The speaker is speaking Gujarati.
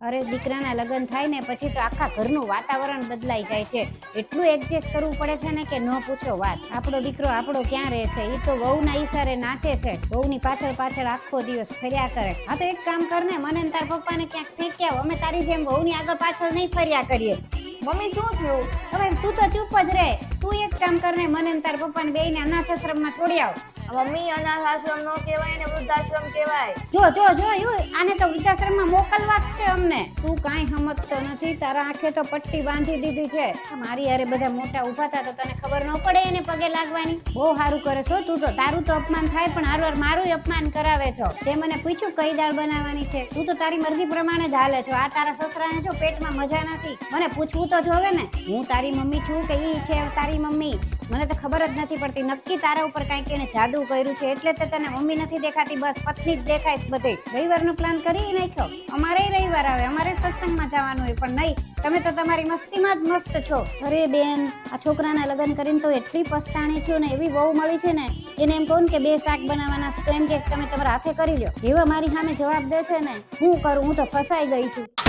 અરે દીકરાના લગ્ન થાય ને પછી તો આખા ઘરનું વાતાવરણ બદલાઈ જાય છે. એટલું એડજસ્ટ કરવું પડે છે ને કે ન પૂછો વાત. આપણો દીકરો આપણો ક્યાં રહે છે, એ તો વહુના ઈશારે નાચે છે. વહુની પાછળ પાછળ આખો દિવસ ફર્યા કરે. હા તો એક કામ કર ને, મને તાર પપ્પાને ક્યાંક ફેંકી આવ. અમે તારી જેમ વહુની આગળ પાછળ નહીં ફર્યા કરીએ. મમ્મી શું થયું? હવે તું તો ચૂપ જ રહે. તું એક કામ કર ને, મને તાર પપ્પાને બેયને અનાથ આશ્રમમાં છોડી આવ. મમ્મી અનાથ આશ્રમ નો કહેવાય ને વૃદ્ધાશ્રમ કહેવાય. જો આને તો વૃદ્ધાશ્રમમાં મોકલવા જ છે અમને. તું કાંઈ સમજતો નથી. તારા આંખે તો પટ્ટી બાંધી દીધી છે. મારી યારે બધા મોટા ઊભા હતા તો તને ખબર ન પડે એને પગે લાગવાની. બહુ સારું કરે છો તું તો. તારું તો અપમાન થાય પણ હારવાર મારું અપમાન કરાવે છો. તે મને પૂછ્યું કઈ દાળ બનાવવાની છે. તું તો તારી મરજી પ્રમાણે જ હાલે છો. આ તારા સસરાને જો પેટમાં મજા નથી. મને પૂછવું તો જોવે ને, હું તારી મમ્મી છું કે ઈ છે તારી મમ્મી? મને તો ખબર જ નથી પડતી. નક્કી તારા ઉપર કાંઈક એને જાદુ કર્યું છે એટલે તો તને મમ્મી નથી દેખાતી, બસ પત્ની જ દેખાય છે બધી. રવિવારનો પ્લાન કરી નાખ્યો. અમારે રવિવાર આવે, અમારે સત્સંગમાં જવાનું હોય, પણ નહીં, તમે તો તમારી મસ્તીમાં જ મસ્ત છો. અરે બેન, આ છોકરાના લગ્ન કરીને તો એટલી પસ્તાણી છું ને, એવી બહુ મળી છે ને, એને એમ કહું કે 2 શાક બનાવવાના છે તો એમ કે તમે તમારા હાથે કરી લો. એવા મારી સામે જવાબ દે છે ને, હું કરું? હું તો ફસાઈ ગઈ છું.